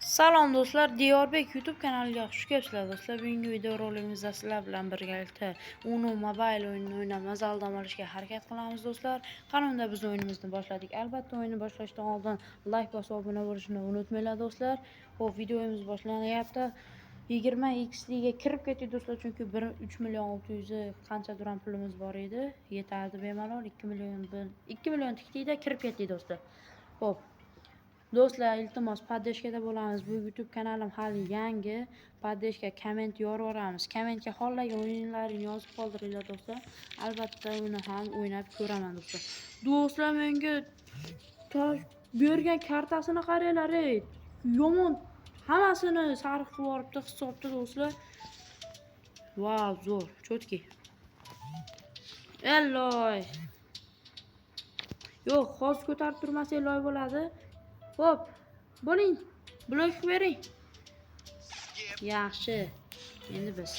Salom do'stlar, Diyorbek YouTube kanaliga xush kelibsizlar do'stlar. Bugungi video roligimizda sizlar bilan birgalikda Uno Mobile o'yinini o'ynab dam olishga harakat qilamiz do'stlar. Qanunda biz o'yinimizni boshladik. Albatta o'yinni boshlashdan oldin like bosib obuna bo'lishni unutmanglar do'stlar. Xo'p, videomiz boshlanyapti. 20x liga kirib ketdik do'stlar, chunki 3.600.000 qancha duran pulimiz bor edi. Yetardi bemalol 2 million tikdikda kirib ketdik do'stlar. Xo'p, do'stlar, iltimos poddeshkada bo'lamiz. Bu YouTube kanalim hali yangi. Poddeshka komment yorvoramiz. Kommentga xohlagan o'yinlarini yozib qoldiringlar do'stlar. Albatta uni ham o'ynab ko'raman do'stlar. Do'stlar, menga bergan kartasini qaranglar, ey. Yomon hammasini sarf qilib yuboribdi hisobda do'stlar. Wow, zo'r, chotki. Elloy. Yo'q, hozir ko'tarib turmasak loy bo'ladi. Hop, bo'ling. Blok bering. Yaxshi. Endi biz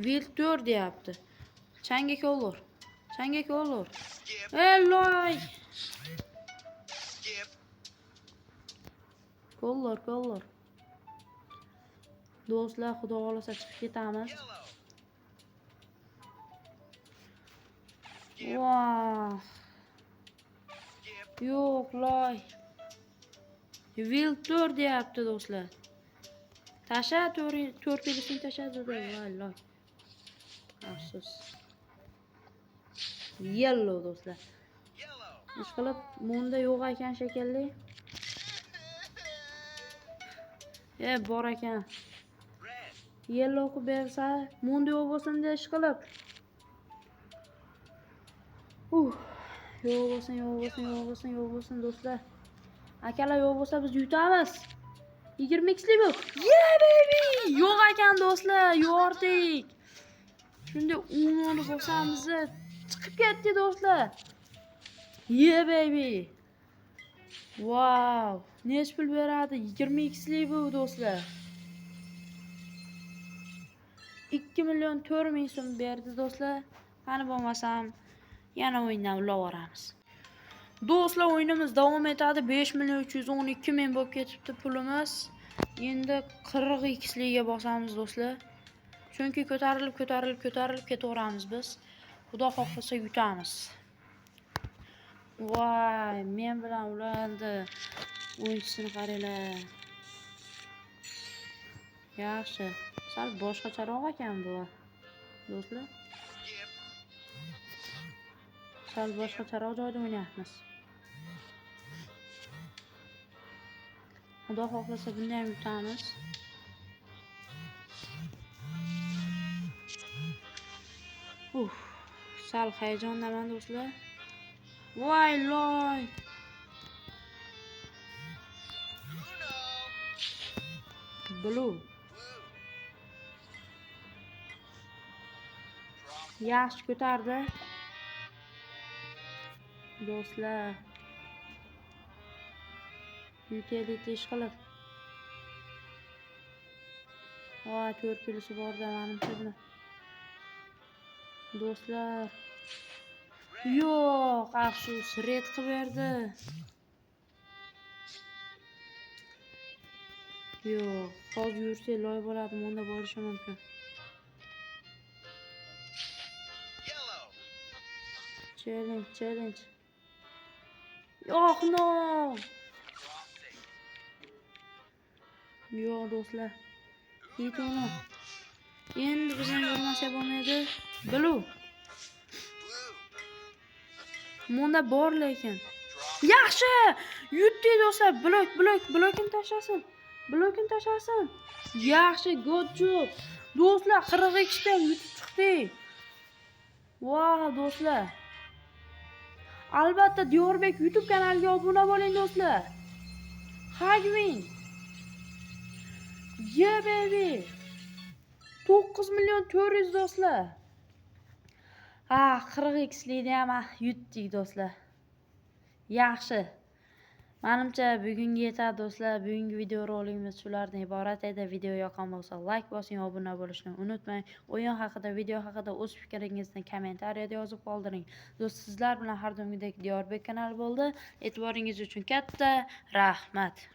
Viltor deyapti. Changak olur. Changak olur. Elloy. Kollar. Do'stlar, xudo xolasa chiqib ketamiz. Wow. Yo'q, loy. Viltor deyapti do'stlar. Tasha, to'rtpelisini tashadi voy loy. Afsus. Yellow do'stlar. Ishqilib, munda yo'q ekan shekilli. Bor ekan. Yellow ku bersa, munda yo'q bo'lsin de ishqilib. Yo'q bo'lsin do'stlar. Akalar yo'q bo'lsa biz yutamiz. 20xli bu. Yeah baby! Yo'q ekan do'stlar, yordik. Shunda Uno'ni bosamiz, chiqib ketdi do'stlar. Yeah baby! Wow! Nech pul beradi? 20xli bu do'stlar. 2.400.000 so'm berdi do'stlar. Qani bo'lmasam yana o'yindan ulavoramiz. Do'stlar, o'yinimiz davom etadi. 5.312.000 bo'lib ketibdi pulimiz. Endi 40x liga bosamiz do'stlar. Chunki ko'tarilib ketaveramiz biz. Xudo xohlasa yutamiz. Voy, men bilan ularni o'yinchisini qaranglar. Yaxshi. Sal boshqacharoq ekan bu do'stlar. Sal boshqacharoq joyda o'ynayapmiz. Xudo xohlasa bunda ham yutamiz. Sal hayajondaman do'stlar. Voy loy. Blue. Yaxshi ko'tardi. Do'stlar. Yutaylik ishqilib. Voy, to'rtpilisi bor-da menimcha. Do'stlar. Yo'q, afsus, red qilib berdi. Yo'q, hozir yursa loy bo'ladi, bunda borishi mumkin. Challenge. Yo'q, no. Yo'q do'stlar. Hit uni. Endi bizdan bo'lmasa bo'lmaydi. Blue. Bunda bor lekin. Yaxshi! Yutdi do'stlar. Blokini tashlasin. Yaxshi, good job. Do'stlar, 40x dan yutib chiqdik. Wow, do'stlar. Albatta Diyorbek YouTube kanaliga obuna bo'ling do'stlar. Hagwin. Yeah baby. 9.400.000 do'stlar. 40x likni ham yutdik do'stlar. Yaxshi. Menimcha bugungi yetadi do'stlar. Bugungi video roligimiz shulardan iborat edi. Video yoqqan bo'lsa like bosing, obuna bo'lishni unutmang. O'yin haqida, video haqida o'z fikringizni kommentariyada yozib qoldiring. Do'st, sizlar bilan har doimgidek Diyorbek kanali bo'ldi. E'tiboringiz uchun katta rahmat.